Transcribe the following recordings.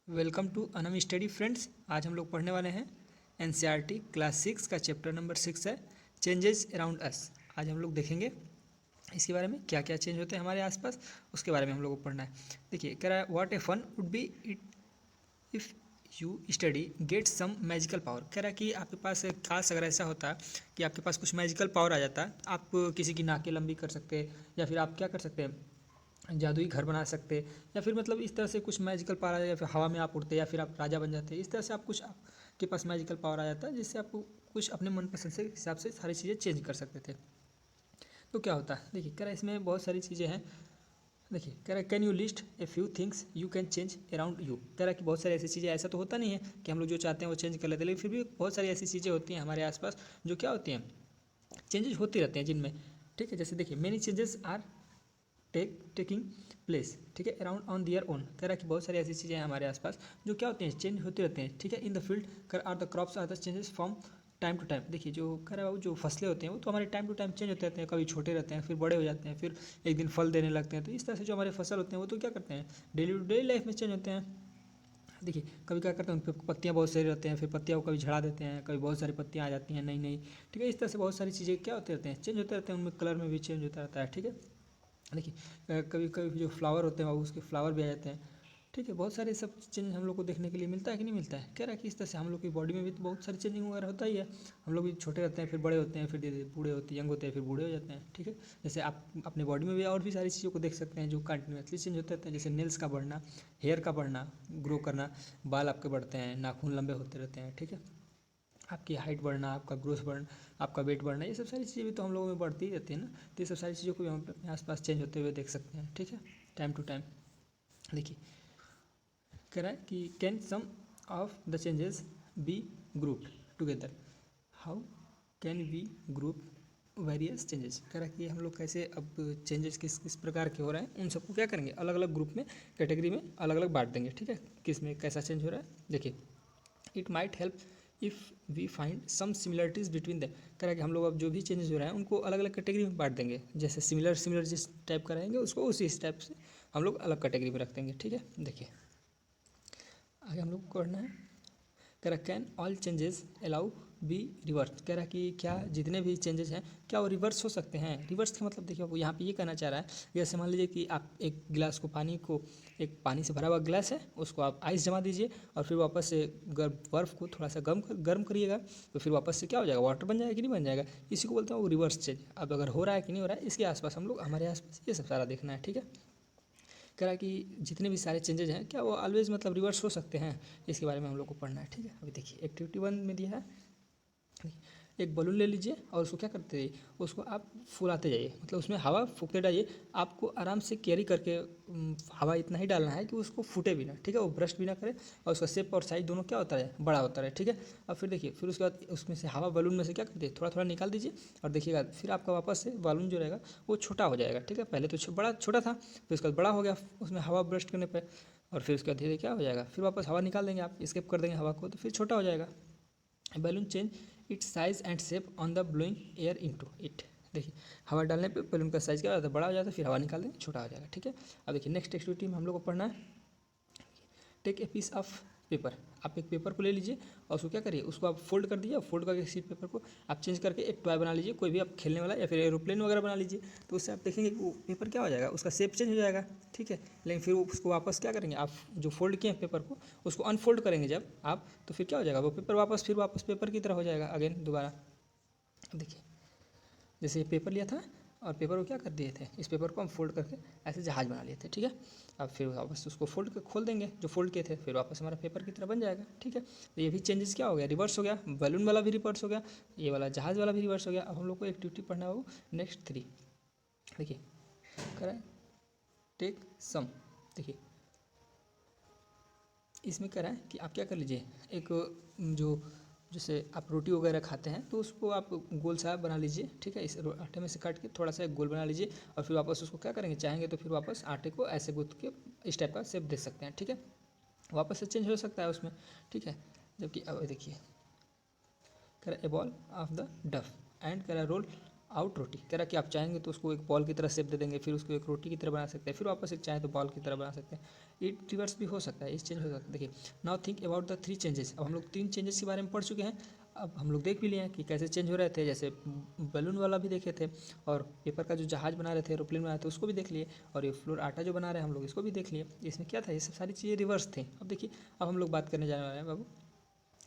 Welcome to Anam study friends. आज हम लोग पढ़ने वाले हैं एनसीईआरटी क्लास 6 का चैप्टर नंबर 6 है चेंजेस अराउंड अस। आज हम लोग देखेंगे इसके बारे में क्या क्या चेंज होते हैं हमारे आसपास, उसके बारे में हम लोग को पढ़ना है। देखिए कह रहा है what a fun would be it if you study get some magical power. कह रहा है कि आपके पास खास अगर ऐसा होता है कि आपके पास कुछ मैजिकल पावर आ जाता है, आप किसी की नाकें लंबी कर सकते हैं या फिर आप क्या कर सकते हैं, जादुई घर बना सकते, या फिर मतलब इस तरह से कुछ मैजिकल पावर आ जाए, या फिर हवा में आप उड़ते या फिर आप राजा बन जाते। इस तरह से आप कुछ आपके पास मैजिकल पावर आ जाता है जिससे आपको कुछ अपने मनपसंद से हिसाब से सारी चीज़ें चेंज कर सकते थे। तो क्या होता है, देखिए कह रहा है इसमें बहुत सारी चीज़ें हैं। देखिए कह रहा है can you list a few things you can change around you. कह रहा है कि बहुत सारी ऐसी चीज़ें, ऐसा तो होता नहीं है कि हम लोग जो चाहते हैं वो चेंज कर लेते हैं, लेकिन फिर भी बहुत सारी ऐसी चीज़ें होती हैं हमारे आसपास जो क्या होती हैं, चेंजेस होते रहते हैं जिनमें। ठीक है, जैसे देखिए many changes are taking place, ठीक है, अराउंड ऑन दियर ओन। कह रहा है कि बहुत सारी ऐसी चीज़ें हैं हमारे आसपास जो क्या होते हैं, चेंज होते रहते हैं। ठीक है, इन द फील्ड कर are the crops are the changes from time to time. देखिए जो कह रहा है वो जो फसलें होते हैं वो तो हमारे टाइम टू टाइम चेंज होते रहते हैं, कभी छोटे रहते हैं फिर बड़े हो जाते हैं, फिर एक दिन फल देने लगते हैं। तो इस तरह से जो हमारे फसल होते हैं वो तो क्या करते हैं, डेली टू डेली लाइफ में चेंज होते हैं। देखिए कभी क्या करते हैं, उन पर पत्तियाँ बहुत सारी रहते हैं, फिर पत्तियाँ को कभी झड़ा देते हैं, कभी बहुत सारी पत्तियाँ आ जाती हैं नई नई। ठीक है, इस तरह से बहुत सारी चीज़ें क्या होते रहते हैं, चेंज होते रहते हैं, उनमें कलर में भी चेंज होता रहता है। ठीक है, देखिए कभी कभी जो फ्लावर होते हैं वो उसके फ्लावर भी आ जाते हैं। ठीक है, बहुत सारे सब चेंज हम लोग को देखने के लिए मिलता है कि नहीं मिलता है। कह रहा है कि इस तरह से हम लोग की बॉडी में भी तो बहुत सारी चेंजिंग वगैरह होता ही है। हम लोग भी छोटे रहते हैं फिर बड़े होते हैं, फिर धीरे धीरे बूढ़े होते हैं, यंग होते हैं, फिर बूढ़े हो जाते हैं। ठीक है, जैसे आप अपने बॉडी में भी और भी सारी चीज़ों को देख सकते हैं जो कंटिन्यूसली चेंज होते रहते हैं, जैसे नेल्स का बढ़ना, हेयर का बढ़ना, ग्रो करना, बाल आपके बढ़ते हैं, नाखून लंबे होते रहते हैं। ठीक है, आपकी हाइट बढ़ना, आपका ग्रोथ बढ़ना, आपका वेट बढ़ना, ये सब सारी चीज़ें भी तो हम लोगों में बढ़ती ही रहती है ना। तो ये सब सारी चीज़ों को भी हम अपने आसपास चेंज होते हुए देख सकते हैं। ठीक है, टाइम टू टाइम। देखिए कह रहा है कि can some of the changes be grouped together, how can we group various changes. कह रहा है कि हम लोग कैसे अब चेंजेस किस किस प्रकार के हो रहे हैं उन सबको क्या करेंगे, अलग अलग ग्रुप में, कैटेगरी में अलग अलग बांट देंगे। ठीक है, किस में कैसा चेंज हो रहा है। देखिए it might help if we find some similarities between them. कह रहा है कि हम लोग अब जो भी चेंजेस हो रहे हैं उनको अलग अलग कैटेगरी में बांट देंगे, जैसे सिमिलर सिमिलर जिस टाइप का रहेंगे उसको उसी टाइप से हम लोग अलग कैटेगरी में रख देंगे। ठीक है, देखिए आगे हम लोग को करना है। कह रहा can all changes allow be reverse. कह रहा है कि क्या जितने भी चेंजेस हैं क्या वो रिवर्स हो सकते हैं। रिवर्स का मतलब देखिए वो यहाँ पे ये कहना चाह रहा है, जैसे मान लीजिए कि आप एक गिलास को पानी को, एक पानी से भरा हुआ गिलास है, उसको आप आइस जमा दीजिए और फिर वापस से बर्फ़ को थोड़ा सा गर्म करिएगा, तो फिर वापस से क्या हो जाएगा, वाटर बन जाएगा कि नहीं बन जाएगा। इसी को बोलते हैं वो रिवर्स चेंज। अब अगर हो रहा है कि नहीं हो रहा है, इसके आसपास हम लोग, हमारे आसपास ये सब सारा देखना है। ठीक है, कह रहा है कि जितने भी सारे चेंजेज हैं क्या वो ऑलवेज मतलब रिवर्स हो सकते हैं, इसके बारे में हम लोग को पढ़ना है। ठीक है, अभी देखिए एक्टिविटी 1 में दिया है, एक बलून ले लीजिए और उसको क्या करते जाइए, उसको आप फुलाते जाइए, मतलब उसमें हवा फूकते जाइए। आपको आराम से कैरी करके हवा इतना ही डालना है कि उसको फूटे भी ना। ठीक है, वो ब्रस्ट भी ना करे और उसका शेप और साइज दोनों क्या होता है, बड़ा होता है। ठीक है, अब फिर देखिए फिर उसके बाद उसमें से हवा बलून में से क्या करते हैं, थोड़ा थोड़ा निकाल दीजिए और देखिएगा फिर आपका वापस से बलून जो रहेगा वो छोटा हो जाएगा। ठीक है, पहले तो बड़ा छोटा था, फिर उसके बाद बड़ा हो गया उसमें हवा ब्रस्ट करने पर, और फिर उसके बाद धीरे क्या हो जाएगा, फिर वापस हवा निकाल देंगे, आप स्केप कर देंगे हवा को, तो फिर छोटा हो जाएगा। Balloon change it's size and shape on the blowing air into it. देखिए हवा डालने पे बैलून का साइज क्या हो जाता है, बड़ा हो जाता है, फिर हवा निकाल देंगे छोटा हो जाएगा। ठीक है, अब देखिए नेक्स्ट एक्टिविटी में हम लोग को पढ़ना है, take a piece of paper. आप एक पेपर को ले लीजिए और उसको क्या करिए, उसको आप फोल्ड कर दीजिए और फोल्ड करके सीट पेपर को आप चेंज करके एक टॉय बना लीजिए, कोई भी आप खेलने वाला या फिर एरोप्लेन वगैरह बना लीजिए। तो उससे आप देखेंगे कि वो पेपर क्या हो जाएगा, उसका शेप चेंज हो जाएगा। ठीक है, लेकिन फिर उसको वापस क्या करेंगे, आप जो फोल्ड किए हैं पेपर को उसको अनफोल्ड करेंगे जब आप, तो फिर क्या हो जाएगा, वो पेपर वापस पेपर की तरह हो जाएगा अगेन दोबारा। देखिए जैसे ये पेपर लिया था और पेपर को क्या कर दिए थे, इस पेपर को हम फोल्ड करके ऐसे जहाज़ बना लिए थे। ठीक है, अब फिर वापस उसको फोल्ड कर खोल देंगे जो फोल्ड किए थे, फिर वापस हमारा पेपर की तरह बन जाएगा। ठीक है, तो ये भी चेंजेस क्या हो गया, रिवर्स हो गया, बैलून वाला भी रिवर्स हो गया, ये वाला जहाज़ वाला भी रिवर्स हो गया। अब हम लोग को एक्टिविटी पढ़ना हो नेक्स्ट 3। देखिए करें टेक सम। देखिए इसमें कह रहा है कि आप क्या कर लीजिए, एक जो जैसे आप रोटी वगैरह खाते हैं तो उसको आप गोल सा बना लीजिए। ठीक है, इस आटे में से काट के थोड़ा सा एक गोल बना लीजिए और फिर वापस उसको क्या करेंगे, चाहेंगे तो फिर वापस आटे को ऐसे गूँथ के इस टाइप का शेप दे सकते हैं। ठीक है, वापस से चेंज हो सकता है उसमें। ठीक है, जबकि अब देखिए कह रहा a ball of the dough and कह रहा रोल आउट रोटी। कह रहा कि आप चाहेंगे तो उसको एक बॉल की तरह शेप दे देंगे, फिर उसको एक रोटी की तरह बना सकते हैं, फिर वापस एक चाहे तो बॉल की तरह बना सकते हैं। इट रिवर्स भी हो सकता है, इस चेंज हो सकता है। देखिए now think about the 3 changes. अब हम लोग 3 चेंजेस के बारे में पढ़ चुके हैं। अब हम लोग देख भी लिए हैं कि कैसे चेंज हो रहे थे, जैसे बलून वाला भी देखे थे, और पेपर का जो जहाज बना रहे थे, एरोप्लेन बना रहे थे, उसको भी देख लिए, और ये फ्लोर आटा जो बना रहे हैं हम लोग इसको भी देख लिए। इसमें क्या था, ये सब सारी चीज़ें रिवर्स थे। अब देखिए अब हम लोग बात करने जाने वाले हैं बाबू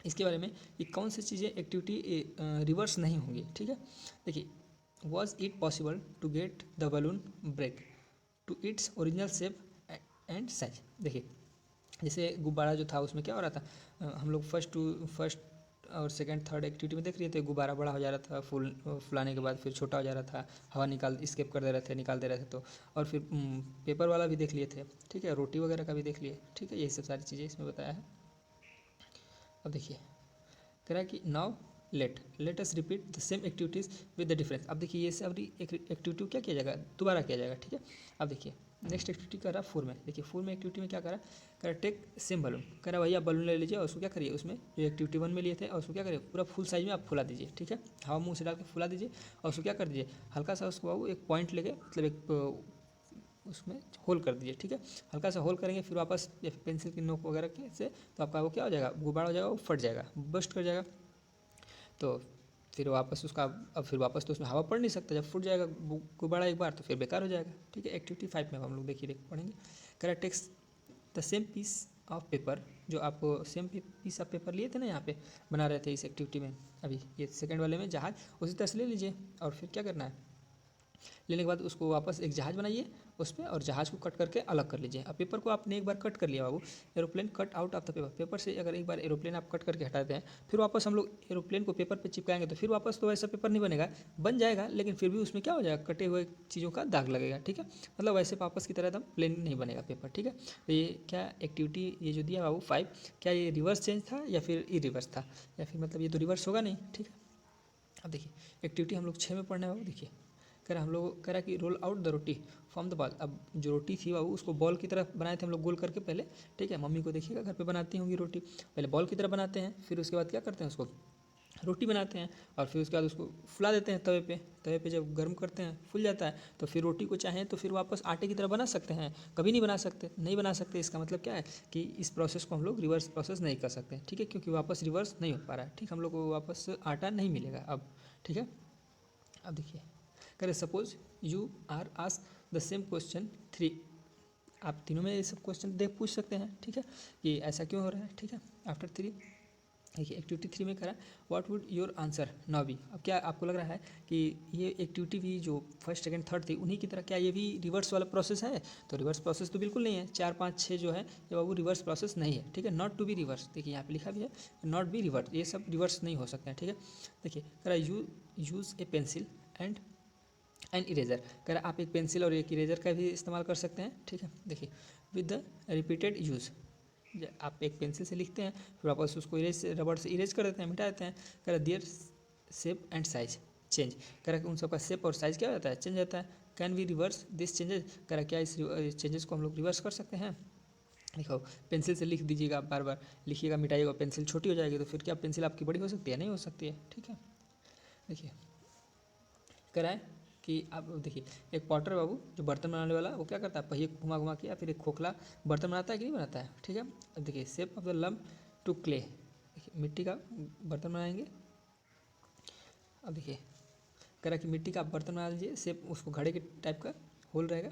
इसके बारे में कि कौन सी चीज़ें एक्टिविटी रिवर्स नहीं होंगी। ठीक है, देखिए was it possible to get the balloon break to its original shape and size. देखिए जैसे गुब्बारा जो था उसमें क्या हो रहा था, हम लोग फर्स्ट और सेकंड थर्ड एक्टिविटी में देख रहे थे, गुब्बारा बड़ा हो जा रहा था, फूल फुलाने के बाद फिर छोटा हो जा रहा था, हवा निकाल स्केप कर दे रहे थे, निकाल दे रहे थे। तो और फिर पेपर वाला भी देख लिए थे, ठीक है, रोटी वगैरह का भी देख लिए, ठीक है, यही सब सारी चीज़ें इसमें बताया है। अब देखिए कह रहा है कि now let us repeat the same activities with the difference. अब देखिए ये सब एक्टिविटी क्या किया जाएगा, दोबारा किया जाएगा। ठीक है, अब देखिए नेक्स्ट एक्टिविटी कर रहा है 4 में। देखिए 4 में एक्टिविटी में क्या कर रहा है टेक सेम बलून। कह रहा है भैया बलून ले लीजिए और उसको क्या करिए, उसमें जो एक्टिविटी 1 में लिए थे और उसको क्या करिए पूरा फुल साइज में आप फुला दीजिए। ठीक है, हवा मुंह से डाल के फुला दीजिए और उसको क्या कर दीजिए हल्का सा उसको बाबू एक पॉइंट लेके मतलब एक उसमें होल कर दीजिए। ठीक है, हल्का सा होल करेंगे, फिर वापस या फिर पेंसिल की नोक वगैरह के से तो आपका वो क्या हो जाएगा, गुब्बारा हो जाएगा, वो फट जाएगा, बस्ट कर जाएगा। तो फिर वापस उसका अब फिर वापस तो उसमें हवा पड़ नहीं सकता, जब फूट जाएगा गुब्बारा एक बार तो फिर बेकार हो जाएगा। ठीक है, एक्टिविटी 5 में हम लोग देखिए पढ़ेंगे। Correct takes the same piece of paper, जो आप सेम पीस ऑफ पेपर लिए थे ना यहाँ पे बना रहे थे इस एक्टिविटी में, अभी ये सेकंड वाले में जहाज, उसी तरह से ले लीजिए और फिर क्या करना है, लेने के बाद उसको वापस एक जहाज बनाइए उस पर और जहाज को कट करके अलग कर लीजिए। अब पेपर को आपने एक बार कट कर लिया बाबू, aeroplane cut out of the paper, paper से अगर एक बार एरोप्लेन आप कट करके हटाते हैं फिर वापस हम लोग एरोप्लेन को पेपर पे चिपकाएंगे तो फिर वापस तो वैसा पेपर नहीं बनेगा, बन जाएगा लेकिन फिर भी उसमें क्या हो जाएगा, कटे हुए चीज़ों का दाग लगेगा। ठीक है, मतलब वैसे वापस की तरह एकदम प्लेन नहीं बनेगा पेपर। ठीक है, तो ये क्या एक्टिविटी ये जो दिया बाबू 5, क्या ये रिवर्स चेंज था या फिर ई रिवर्स था, या फिर मतलब ये तो रिवर्स होगा नहीं। ठीक है, अब देखिए एक्टिविटी हम लोग 6 में पढ़ने वाले। देखिए कह रहा हम लोग कह रहा कि roll out the roti from the ball. अब जो रोटी थी बाबू उसको बॉल की तरह बनाए थे हम लोग गोल करके पहले। ठीक है, मम्मी को देखिएगा घर पे बनाती होंगी रोटी, पहले बॉल की तरह बनाते हैं, फिर उसके बाद क्या करते हैं उसको रोटी बनाते हैं और फिर उसके बाद उसको फुला देते हैं तवे पे। तवे पे जब गर्म करते हैं फूल जाता है तो फिर रोटी को चाहें तो फिर वापस आटे की तरह बना सकते हैं, कभी नहीं बना सकते, नहीं बना सकते। इसका मतलब क्या है कि इस प्रोसेस को हम लोग रिवर्स प्रोसेस नहीं कर सकते। ठीक है, क्योंकि वापस रिवर्स नहीं हो पा रहा है। ठीक, हम लोग को वापस आटा नहीं मिलेगा अब। ठीक है, अब देखिए करें suppose you are ask the same question 3, आप तीनों में ये सब क्वेश्चन देख पूछ सकते हैं। ठीक है, कि ऐसा क्यों हो रहा है। ठीक है, आफ्टर 3 देखिए एक्टिविटी 3 में करा what would your answer now be. अब क्या आपको लग रहा है कि ये एक्टिविटी भी जो फर्स्ट सेकंड थर्ड थी उन्हीं की तरह क्या ये भी रिवर्स वाला प्रोसेस है, तो रिवर्स प्रोसेस तो बिल्कुल नहीं है। 4 5 6 जो है ये बाबू रिवर्स प्रोसेस नहीं है। ठीक है, नॉट टू बी रिवर्स, देखिए यहाँ पे लिखा भी है नॉट बी रिवर्स, ये सब रिवर्स नहीं हो सकते हैं। ठीक है, देखिए करा use A pencil and an eraser. कह रहा आप एक पेंसिल और एक इरेजर का भी इस्तेमाल कर सकते हैं। ठीक है, देखिए विद द रिपीटेड यूज़, आप एक पेंसिल से लिखते हैं फिर वापस उसको इरेज रबड़ से इरेज कर देते हैं, मिटा देते हैं। कह रहा their shape and size change, कह रहा कि उन सबका शेप और साइज क्या हो जाता है, चेंज होता है। Can we reverse this changes, कह रहा क्या इस चेंजेस को हम लोग रिवर्स कर सकते हैं। देखो पेंसिल से लिख दीजिएगा, बार बार लिखिएगा, मिटाइएगा, पेंसिल छोटी हो जाएगी तो फिर क्या पेंसिल आपकी बड़ी हो सकती है, नहीं हो सकती है। ठीक है, देखिए कह रहा है कि आप देखिए एक पॉटर बाबू जो बर्तन बनाने वाला वो क्या करता है, पहिए घुमा घुमा के या फिर एक खोखला बर्तन बनाता है कि नहीं बनाता है। ठीक है, अब देखिए shape of the lump to clay, देखिए मिट्टी का बर्तन बनाएंगे। अब देखिए कह रहा कि मिट्टी का आप बर्तन बना लीजिए, शेप उसको घड़े के टाइप का होल रहेगा।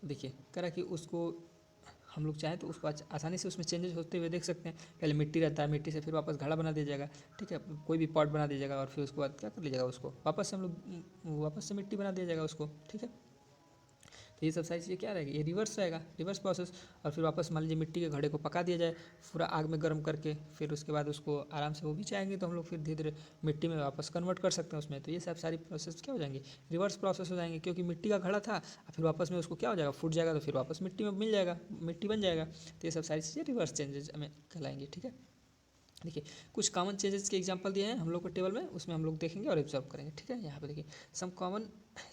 देखिए कह रहा कि उसको हम लोग चाहें तो उसको आसानी से उसमें चेंजेस होते हुए देख सकते हैं। पहले मिट्टी रहता है, मिट्टी से फिर वापस घड़ा बना दिया जाएगा। ठीक है, कोई भी पॉट बना दिया जाएगा और फिर उसके बाद क्या कर लीजिएगा, उसको वापस से हम लोग वापस से मिट्टी बना दिया जाएगा उसको। ठीक है, तो ये सब सारी चीज़ें क्या रहेगी, ये रिवर्स रहेगा, रिवर्स प्रोसेस। और फिर वापस मान लीजिए मिट्टी के घड़े को पका दिया जाए पूरा आग में गर्म करके, फिर उसके बाद उसको आराम से वो भी चाहेंगे तो हम लोग फिर धीरे धीरे मिट्टी में वापस कन्वर्ट कर सकते हैं उसमें। तो ये सब सारी प्रोसेस क्या हो जाएंगी, रिवर्स प्रोसेस हो जाएंगे, क्योंकि मिट्टी का घड़ा था फिर वापस में उसको क्या हो जाएगा, फूट जाएगा तो फिर वापस मिट्टी में मिल जाएगा, मिट्टी बन जाएगा। तो ये सब सारी चीज़ें रिवर्स चेंजेस हमें कहलाएंगी। ठीक है, देखिए कुछ कॉमन चेंजेस के एग्जांपल दिए हैं हम लोग को टेबल में, उसमें हम लोग देखेंगे और ऑब्जर्व करेंगे। ठीक है, यहाँ पे देखिए सम कॉमन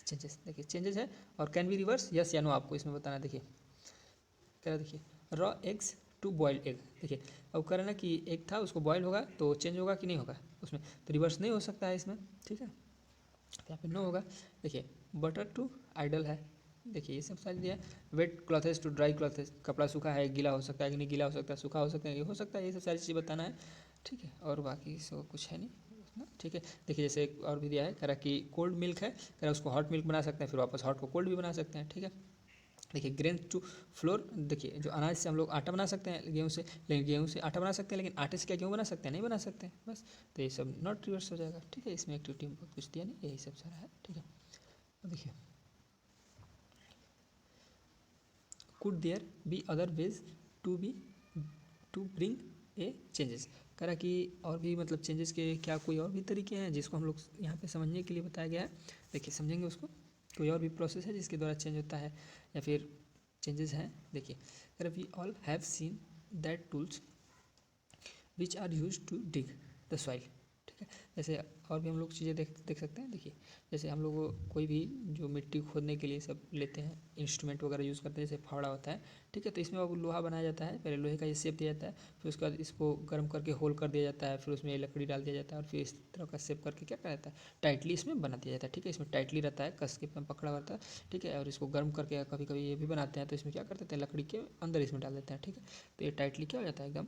चेंजेस, देखिए चेंजेस है और कैन बी रिवर्स यस या नो आपको इसमें बताना। देखिए कह रहा देखिए raw eggs to boiled egg. देखिए अब कह रहा ना कि एग था उसको बॉयल होगा तो चेंज होगा कि नहीं होगा उसमें, तो रिवर्स नहीं हो सकता है इसमें। ठीक है, तो यहाँ पे नो होगा। देखिए बटर टू आइडल है, देखिए ये सब सारी दिया है। Wet clothes to dry clothes, कपड़ा सूखा है गीला हो सकता है कि नहीं, गीला हो सकता है सूखा हो सकता है, ये हो सकता है, ये सब सारी चीज़ें बताना है। ठीक है, और बाकी सो कुछ है नहीं ना। ठीक है, देखिए जैसे एक और भी दिया है, कह रहा कि कोल्ड मिल्क है, कह रहा उसको हॉट मिल्क बना सकते हैं, फिर वापस हॉट को कोल्ड भी बना सकते हैं। ठीक है, देखिए ग्रेन टू फ्लोर, देखिए जो अनाज से हम लोग आटा बना सकते हैं गेहूँ से, लेकिन गेहूँ से आटा बना सकते हैं, लेकिन आटे से क्या गेहूँ बना सकते हैं, नहीं बना सकते हैं बस। तो ये सब नॉट रिवर्स हो जाएगा। ठीक है, इसमें एक्टिविटी में बहुत कुछ दिया नहीं, यही सब सारा है। ठीक है, अब देखिए could there be other ways to be to bring a changes, कह रहा कि और भी मतलब चेंजेस के क्या कोई और भी तरीके हैं जिसको हम लोग यहाँ पे समझने के लिए बताया गया है। देखिए समझेंगे उसको, कोई और भी प्रोसेस है जिसके द्वारा चेंज होता है या फिर चेंजेस हैं। देखिए कह रहा we all have seen that tools which are use to dig the soil. ठीक है, जैसे और भी हम लोग चीज़ें देख सकते हैं। देखिए जैसे हम लोग कोई भी जो मिट्टी खोदने के लिए सब लेते हैं इंस्ट्रूमेंट वगैरह यूज़ करते हैं, जैसे फावड़ा होता है। ठीक है, तो इसमें अब लोहा बनाया जाता है, पहले लोहे का ये शेप दिया जाता है, फिर उसके बाद इसको गर्म करके होल कर दिया जाता है, फिर उसमें लकड़ी डाल दिया जाता है और फिर इस तरह का शेप करके क्या करा जाता है, टाइटली इसमें बना दिया जाता है। ठीक है, इसमें टाइटली रहता है, कस के पकड़ा रहता है। ठीक है, और इसको गर्म करके कभी कभी ये भी बनाते हैं, तो इसमें क्या कर देते हैं, लकड़ी के अंदर इसमें डाल देते हैं। ठीक है, तो ये टाइटली क्या हो जाता है, एकदम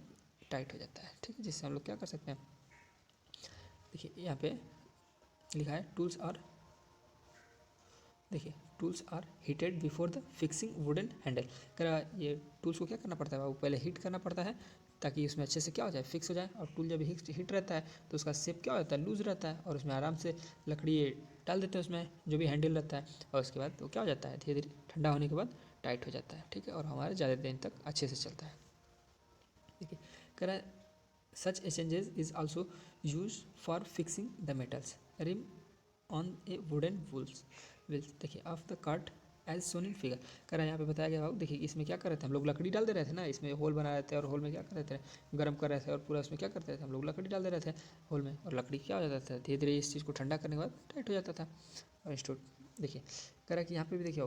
टाइट हो जाता है। ठीक है, जिससे हम लोग क्या कर सकते हैं, देखिए यहाँ पे लिखा है टूल्स आर, देखिए tools are heated before the fixing wooden handle. करा ये टूल्स को क्या करना पड़ता है, वो पहले हीट करना पड़ता है ताकि उसमें अच्छे से क्या हो जाए, फिक्स हो जाए। और टूल जब हीट रहता है तो उसका शेप क्या होता है, लूज रहता है, और उसमें आराम से लकड़ी डाल देते हैं उसमें जो भी हैंडल रहता है, और उसके बाद वो क्या हो जाता है, धीरे धीरे ठंडा होने के बाद टाइट हो जाता है। ठीक है, और हमारे ज़्यादा दिन तक अच्छे से चलता है। देखिए करा such exchanges is also used for fixing the metals rim on a wooden wheels देखिए of the cart as shown in figure. कह रहा है यहाँ पे बताया गया भाव, देखिए इसमें क्या कर रहे थे हम लोग, लकड़ी डाल दे रहे थे ना, इसमें होल बना रहे थे और होल में क्या कर रहे थे, गर्म कर रहे थे, और पूरा उसमें क्या करते थे हम लोग, लकड़ी डाल दे रहे थे होल में, और लकड़ी क्या हो जाता था, धीरे धीरे इस चीज़ को ठंडा करने के बाद टाइट हो जाता था। और स्टोर देखिए कह रहा कि यहाँ पे भी देखिए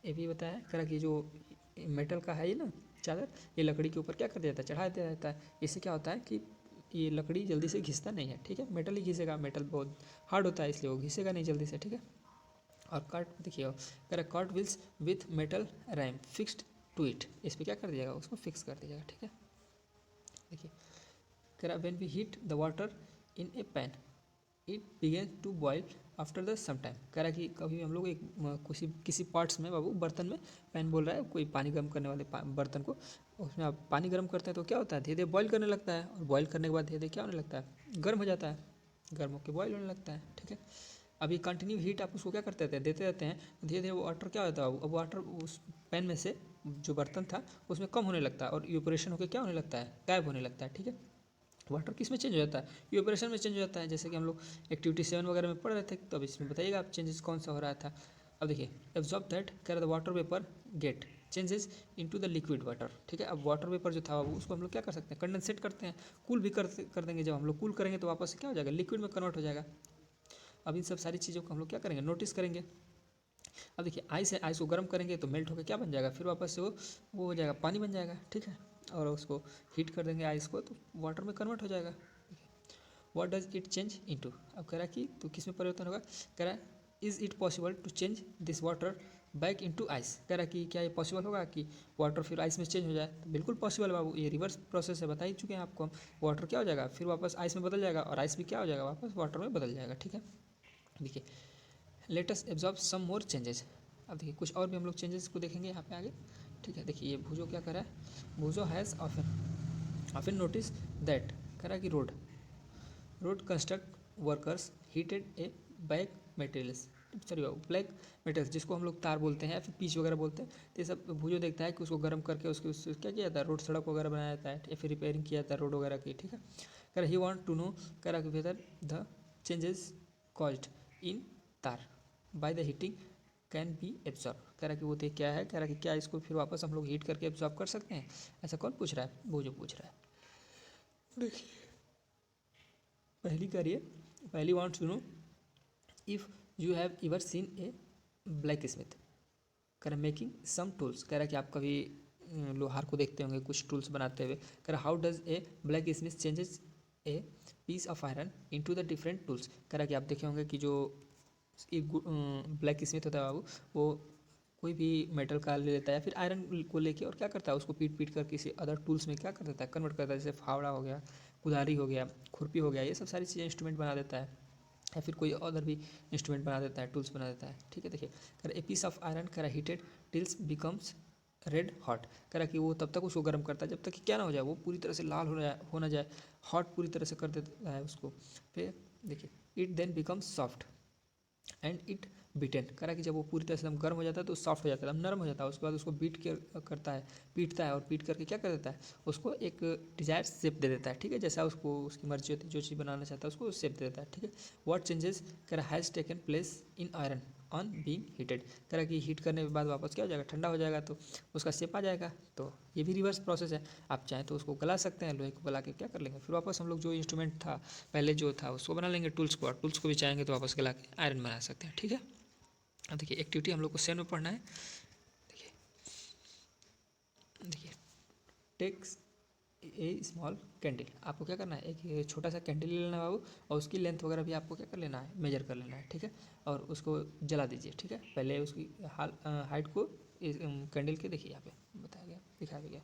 ये भी बताया, कह रहा कि जो मेटल का है ये ना चादर, ये लकड़ी के ऊपर क्या कर दिया जाता है, चढ़ा दिया जाता है। इससे क्या होता है कि ये लकड़ी जल्दी से घिसता नहीं है। ठीक है, मेटल ही घिसेगा, मेटल बहुत हार्ड होता है इसलिए वो घिसेगा नहीं जल्दी से। ठीक है, और कट देखिए कह cart wheels with metal rim fixed to it, इस पर क्या कर दिया जाएगा, उसको फिक्स कर दिया जाएगा। ठीक है, देखिए कह रहा when we heat the water in a pan it begin to boil after the some time. कह रहा कि कभी हम लोग एक किसी पार्ट्स में बाबू बर्तन में, पैन बोल रहा है कोई पानी गर्म करने वाले बर्तन को, उसमें आप पानी गर्म करते हैं तो क्या होता है, धीरे धीरे बॉयल करने लगता है, और बॉयल करने के बाद धीरे धीरे क्या होने लगता है, गर्म हो जाता है, गर्म होकर बॉयल होने लगता है। ठीक है, अभी कंटिन्यू हीट आप उसको क्या करते रहते हैं, देते रहते हैं, धीरे धीरे वो वाटर क्या होता है, अब वाटर उस पैन में से जो बर्तन था उसमें कम होने लगता है, और इवेपोरेशन होकर क्या होने लगता है, गायब होने लगता है। ठीक है, वाटर किस में चेंज हो जाता है, इवेपोरेशन में चेंज हो जाता है, जैसे कि हम लोग एक्टिविटी 7 वगैरह में पढ़ रहे थे। तो अब इसमें बताइएगा आप चेंजेस कौन सा हो रहा था। अब देखिए एब्जॉर्ब दैट कर the water vapour get changes into the liquid water. ठीक है, अब वाटर वेपर जो था उसको हम लोग क्या कर सकते हैं, कंडेंसेट करते हैं, कूल भी कर देंगे। जब हम लोग कूल करेंगे तो वापस से क्या हो जाएगा, लिक्विड में कन्वर्ट हो जाएगा। अब इन सब सारी चीज़ों को हम लोग क्या करेंगे, नोटिस करेंगे। अब देखिए आइस है, आइस को गर्म करेंगे तो मेल्ट होकर क्या बन जाएगा, फिर वापस से वो हो जाएगा, पानी बन जाएगा। ठीक है, और उसको हीट कर देंगे आइस को तो वाटर में कन्वर्ट हो जाएगा। What does it change into, अब कह रहा है कि तो किस में परिवर्तन होगा, कह रहा है is it possible to change this water back into ice. कह रहा है कि क्या ये पॉसिबल होगा कि वाटर फिर आइस में चेंज हो जाए, तो बिल्कुल पॉसिबल बाबू, ये रिवर्स प्रोसेस है, बता ही चुके हैं आपको हम। वाटर क्या हो जाएगा, फिर वापस आइस में बदल जाएगा, और आइस भी क्या हो जाएगा, वापस वाटर में बदल जाएगा। ठीक है, देखिए लेट अस एब्जॉर्ब सम मोर चेंजेस। अब देखिए कुछ और भी हम लोग चेंजेस को देखेंगे यहाँ पे आगे। ठीक है, देखिए ये भूजो क्या कर रहा है, भूजो हैज़ ऑफन नोटिस दैट, कह रहा है कि रोड कंस्ट्रक्ट वर्कर्स हीटेड ए ब्लैक मेटल्स, जिसको हम लोग तार बोलते हैं या फिर पीच वगैरह बोलते हैं। तो ये सब भूजो देखता है कि उसको गर्म करके उससे क्या किया जाता है, रोड सड़क वगैरह बनाया जाता है या फिर रिपेयरिंग किया जाता है रोड वगैरह की। ठीक है, कह रहा ही वांट टू नो, कह रहा वेदर द चेंजेस कॉज्ड इन तार bye the heating can be absorb. कह रहा कि वो देख क्या है, कह रहा कि क्या इसको फिर वापस हम लोग हीट करके एब्जॉर्ब कर सकते हैं, ऐसा कौन पूछ रहा है, वो जो पूछ रहा है। देखिए पहली करिए, पहली wants to know if you have ever seen a blacksmith कर मेकिंग सम टूल्स। कह रहा है कि आप कभी लोहार को देखते होंगे कुछ टूल्स बनाते हुए। कह रहा how does a blacksmith changes a piece of iron into the different tools. कह रहा कि आप देखे होंगे कि जो एक ब्लैक स्मिथ होता है बाबू, वो कोई भी मेटल का ले लेता है या फिर आयरन को लेके और क्या करता है, उसको पीट पीट कर किसी अदर टूल्स में क्या कर देता है, कन्वर्ट करता है। जैसे फावड़ा हो गया, कुल्हाड़ी हो गया, खुरपी हो गया, ये सब सारी चीज़ें इंस्ट्रूमेंट बना देता है, या फिर कोई अदर भी इंस्ट्रूमेंट बना देता है, टूल्स बना देता है। ठीक है, देखिए कर ए पीस ऑफ आयरन कर हीटेड टिल्स बिकम्स रेड हॉट। कह रहा कि वो तब तक उसको गर्म करता है जब तक कि क्या ना हो जाए, वो पूरी तरह से लाल हो ना जाए, हॉट पूरी तरह से कर देता है उसको। फिर देखिए it then becomes soft and it beaten. कह रहा कि जब वो पूरी तरह से एकदम गर्म हो जाता है तो सॉफ्ट हो जाता है, एकदम नरम हो जाता है। उसके बाद उसको बीट करता है, पीटता है, और पीट करके क्या कर देता है, उसको एक डिजायर शेप दे देता है। ठीक है, जैसा उसको उसकी मर्जी होती है, जो चीज़ बनाना चाहता है उसको शेप दे देता है। ठीक है, व्हाट चेंजेस कर has taken place in iron on being heated. कह रहा कि हीट करने के बाद वापस क्या हो जाएगा, ठंडा हो जाएगा, तो उसका शेप आ जाएगा। तो ये भी रिवर्स प्रोसेस है। आप चाहें तो उसको गला सकते हैं, लोहे को गला के क्या कर लेंगे, फिर वापस हम लोग जो इंस्ट्रूमेंट था पहले जो था उसको बना लेंगे, टूल्स को, और टूल्स को भी चाहेंगे तो वापस गला के आयरन बना सकते हैं। ठीक है, अब देखिए एक्टिविटी हम लोग को 7 में पढ़ना है। देखिए देखिए टेक्स ए स्मॉल कैंडल। आपको क्या करना है, एक छोटा सा कैंडल ले लेना है बाबू, और उसकी लेंथ वगैरह भी आपको क्या कर लेना है, मेजर कर लेना है। ठीक है, और उसको जला दीजिए। ठीक है, पहले उसकी हाइट को कैंडल के देखिए यहाँ पे बताया गया, दिखाया गया।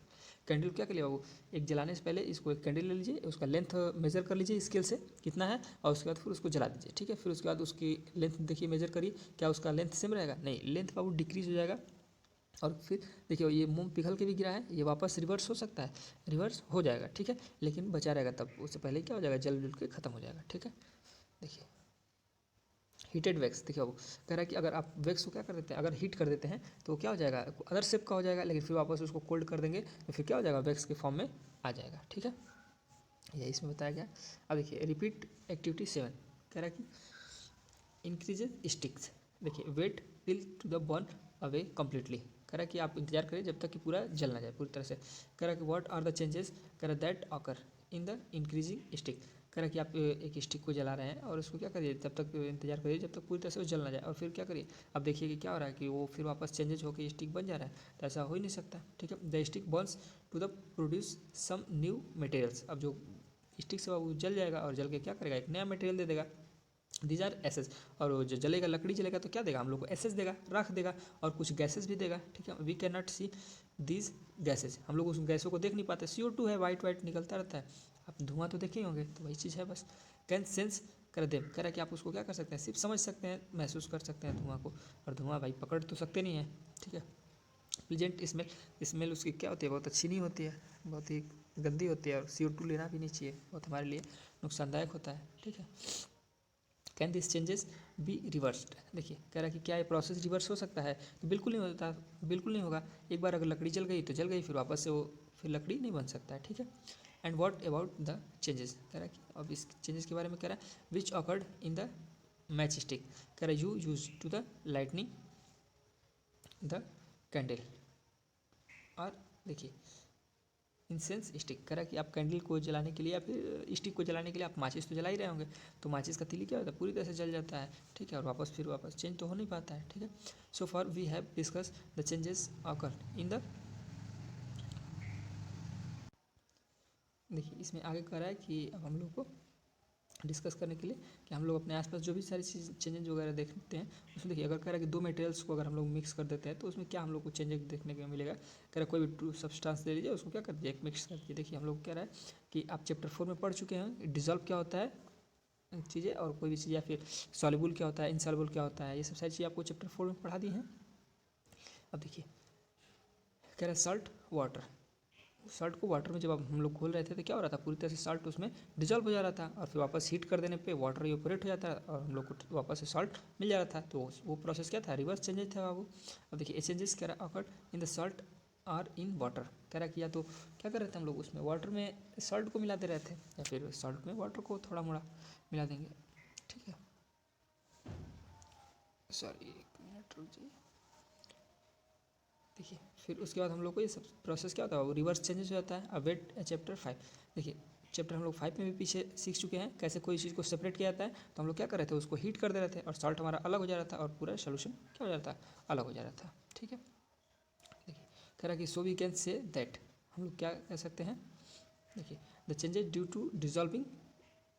कैंडल क्या करिए बाबू, एक जलाने से पहले इसको एक कैंडल ले लीजिए, उसका लेंथ मेजर कर लीजिए स्केल से कितना है, और उसके बाद फिर उसको जला दीजिए। ठीक है, फिर उसके बाद उसकी लेंथ देखिए, मेजर करिए, क्या उसका लेंथ सेम रहेगा, नहीं, लेंथ बाबू डिक्रीज हो जाएगा। और फिर देखिए ये मोम पिघल के भी गिरा है, ये वापस रिवर्स हो सकता है, रिवर्स हो जाएगा। ठीक है, लेकिन बचा रहेगा, तब उससे पहले क्या हो जाएगा, जल जुल के खत्म हो जाएगा। ठीक है, देखिए हीटेड वैक्स। देखिए बाबू कह रहा है कि अगर आप वैक्स को क्या कर देते हैं, अगर हीट कर देते हैं तो क्या हो जाएगा, अदर शेप का हो जाएगा, लेकिन फिर वापस उसको कोल्ड कर देंगे तो फिर क्या हो जाएगा, वैक्स के फॉर्म में आ जाएगा। ठीक है, यही इसमें बताया गया। अब देखिए रिपीट एक्टिविटी 7। कह रहा है कि इंक्रीजेज स्टिक्स। देखिए wait till to the burn away completely. कह रहा है कि आप इंतजार करें जब तक कि पूरा जल ना जाए पूरी तरह से। कह रहा है कि व्हाट आर द चेंजेस, कह रहा है that occur in the increasing stick. कह रहा है कि आप एक स्टिक को जला रहे हैं और उसको क्या करिए, तब तक इंतजार करिए जब तक पूरी तरह से वो जल ना जाए, और फिर क्या करिए, अब देखिए कि क्या हो रहा है कि वो फिर वापस चेंजेज होकर स्टिक बन जा रहा है, तो ऐसा हो ही नहीं सकता। ठीक है, the stick burns to the produce some new materials. अब जो स्टिक से वो जल जाएगा और जल के क्या करेगा, एक नया मटेरियल दे देगा, दीज आर एसेस। और वो जो जलेगा, लकड़ी जलेगा तो क्या देगा, हम लोग को एसेस देगा, राख देगा, और कुछ गैसेस भी देगा। ठीक है, we can not see these gases, हम लोग उस गैसों को देख नहीं पाते। CO2 है, वाइट वाइट निकलता रहता है, आप धुआं तो देखे ही होंगे, तो वही चीज़ है बस। कैन सेंस कर देम। कह रहा है कि आप उसको क्या कर सकते हैं, सिर्फ समझ सकते हैं, महसूस कर सकते हैं धुआं को, और धुआं भाई पकड़ तो सकते नहीं है। ठीक है, प्लीजेंट स्मेल। स्मेल उसकी क्या होती है, बहुत अच्छी नहीं होती है, बहुत ही गंदी होती है, और CO2 लेना भी नहीं चाहिए, बहुत हमारे लिए नुकसानदायक होता है। ठीक है, can this changes be reversed. देखिए कह रहा है कि क्या ये प्रोसेस रिवर्स हो सकता है, तो बिल्कुल नहीं होता, बिल्कुल नहीं होगा। एक बार अगर लकड़ी जल गई तो जल गई, फिर वापस से वो फिर लकड़ी नहीं बन सकता है। ठीक है, and what about the changes. कह रहा है कि अब इस चेंजेस के बारे में कह रहा है, which occurred in the matchstick. कह रहा है you use to the lightning the candle. और देखिए इंसेंस स्टिक। कह रहा है कि आप कैंडल को जलाने के लिए या फिर स्टिक को जलाने के लिए आप माचिस तो जला ही रहे होंगे, तो माचिस का तीली क्या होता है, पूरी तरह से जल जाता है। ठीक है, और फिर वापस चेंज तो हो नहीं पाता है। ठीक है, so far we have discuss the changes occur in the. देखिए इसमें आगे कह रहा है कि अब हम लोग को डिस्कस करने के लिए कि हम लोग अपने आसपास जो भी सारी चीज़ चेंजेस वगैरह देखते हैं, उसमें देखिए अगर कह रहा है कि दो मटेरियल्स को अगर हम लोग मिक्स कर देते हैं तो उसमें क्या हम लोग को चेंजेस देखने को मिलेगा। कह रहा है कोई भी टू सब्सटेंस ले लीजिए, उसको क्या कर दीजिए, एक मिक्स कर दीजिए। देखिए हम लोग कह रहा है कि आप चैप्टर 4 में पढ़ चुके हैं डिजॉल्व क्या होता है चीज़ें, और कोई भी चीज़, या फिर सॉल्युबल क्या होता है, इनसॉल्युबल क्या होता है, ये सब सारी चीज़ें आपको चैप्टर 4 में पढ़ा दी हैं। अब देखिए कह रहा है सॉल्ट वाटर। सॉल्ट को वाटर में जब हम लोग घोल रहे थे तो क्या हो रहा था, पूरी तरह से सॉल्ट उसमें डिजॉल्व हो जा रहा था, और फिर वापस हीट कर देने पे वाटर इवेपोरेट हो जाता है और हम लोग को वापस से सॉल्ट मिल जा रहा था। तो वो प्रोसेस क्या था, रिवर्स चेंजेस था बाबू। अब देखिए चेंजेस कह रहा occurred in the salt are in water. कह रहा कि या तो क्या कर रहे थे हम लोग, उसमें वाटर में सॉल्ट को मिलाते रहे थे, या फिर सॉल्ट में वाटर को थोड़ा मोड़ा मिला देंगे। ठीक है, सॉरी एक मिनट रुक जाइए। देखिए फिर उसके बाद हम लोग को ये सब प्रोसेस क्या होता है, वो रिवर्स चेंजेस हो जाता है। अब वेट चैप्टर 5। देखिए चैप्टर हम लोग 5 में भी पीछे सीख चुके हैं कैसे कोई चीज़ को सेपरेट किया जाता है। तो हम लोग क्या कर रहे थे, उसको हीट कर दे रहे थे और सॉल्ट हमारा अलग हो जा रहा था, और पूरा सोल्यूशन क्या हो जाता था, अलग हो जा रहा था। ठीक है, देखिए कह रहा कि so we can say that, हम लोग क्या कह सकते हैं, देखिए the changes due to dissolving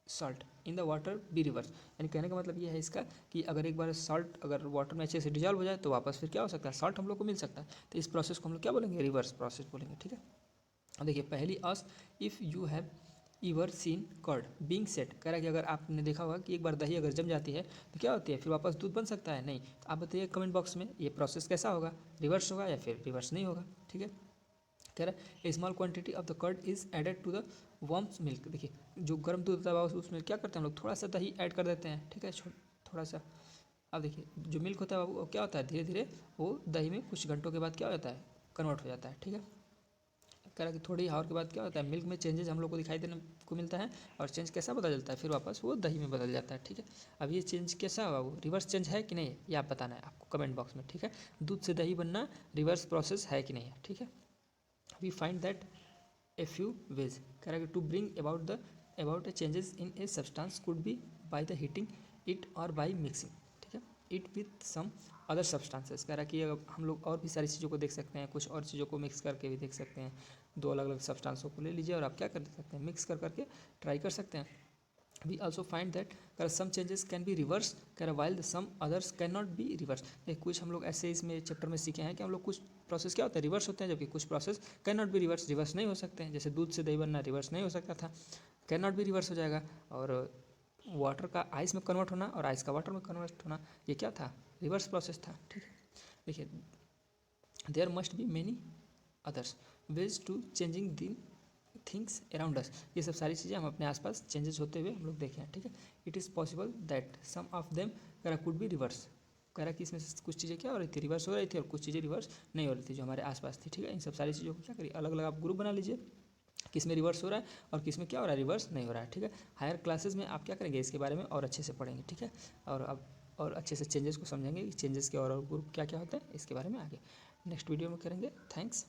salt in the water be reverse, यानी कहने का मतलब ये है इसका कि अगर एक बार सॉल्ट अगर वाटर में अच्छे से डिजॉल्व हो जाए तो वापस फिर क्या हो सकता है, सॉल्ट हम लोग को मिल सकता है। तो इस प्रोसेस को हम लोग क्या बोलेंगे, रिवर्स प्रोसेस बोलेंगे। ठीक है, अब देखिए पहली ask if you have ever seen curd being set, कह रहा है कि अगर आपने देखा होगा कि एक बार दही अगर जम जाती है तो क्या होती है, फिर वापस दूध बन सकता है, नहीं। तो आप बताइए कमेंट बॉक्स में ये प्रोसेस कैसा होगा, रिवर्स होगा या फिर रिवर्स नहीं होगा। ठीक है, कह रहा है a small quantity of the curd is added to the warms milk, देखिए जो गर्म दूध होता है उसमें क्या करते हैं हम लोग, थोड़ा सा दही ऐड कर देते हैं। ठीक है, थोड़ा सा। अब देखिए जो मिल्क होता है वो क्या होता है, धीरे धीरे वो दही में कुछ घंटों के बाद क्या हो जाता है, कन्वर्ट हो जाता है। ठीक है, कह रहा है कि थोड़ी हावर के बाद क्या होता है, मिल्क में चेंजेस हम लोग को दिखाई देने को मिलता है, और चेंज कैसा बदल जाता है, फिर वापस वो दही में बदल जाता है। ठीक है, अब ये चेंज कैसा होगा, वो रिवर्स चेंज है कि नहीं है, ये आप बताना है आपको कमेंट बॉक्स में। ठीक है, दूध से दही बनना रिवर्स प्रोसेस है कि नहीं है। ठीक है, we find that a few ways, कह रहा है कि to bring about a changes in a substance could be by the heating it or by mixing. ठीक है, it with some other substances, कह रहा है कि हम लोग और भी सारी चीज़ों को देख सकते हैं, कुछ और चीज़ों को मिक्स करके भी देख सकते हैं। दो अलग अलग सब्सटेंसों को ले लीजिए और आप क्या कर सकते हैं, मिक्स कर करके ट्राई कर सकते हैं। वी ऑल्सो फाइंड दैट कर some changes can be reverse, कर while some others can not be reverse. कुछ हम लोग ऐसे इसमें चैप्टर में सीखे हैं कि हम लोग कुछ प्रोसेस क्या होता है, रिवर्स होते हैं, जबकि कुछ process can not be reverse, reverse नहीं हो सकते हैं। जैसे दूध से दही बनना रिवर्स नहीं हो सकता था, कैन नॉट बी रिवर्स हो जाएगा। और वाटर का आइस में कन्वर्ट होना और आइस का वाटर में कन्वर्ट होना, ये क्या था, रिवर्स प्रोसेस था। ठीक है, देखिए there must be many others ways to changing the things around us, ये सब सारी चीज़ें हम अपने आसपास चेंजेस होते हुए हम लोग देखें हैं। ठीक है, it is possible that some of them कह रहा कुड बी रिवर्स, कह रहा कि इसमें से कुछ चीज़ें क्या हो रही थी, रिवर्स हो रही थी, और कुछ चीज़ें रिवर्स नहीं हो रही थी जो हमारे आसपास थी। ठीक है, इन सब सारी चीज़ों को क्या करिए, अलग अलग आप ग्रुप बना लीजिए, किस में रिवर्स हो रहा है और किस में क्या हो रहा है, रिवर्स नहीं हो रहा है। ठीक है, हायर क्लासेस में आप क्या करेंगे, इसके बारे में और अच्छे से पढ़ेंगे। ठीक है, और अब और अच्छे से चेंजेस को समझेंगे कि चेंजेस के और ग्रुप क्या क्या होता है, इसके बारे में आगे नेक्स्ट वीडियो में करेंगे। थैंक्स।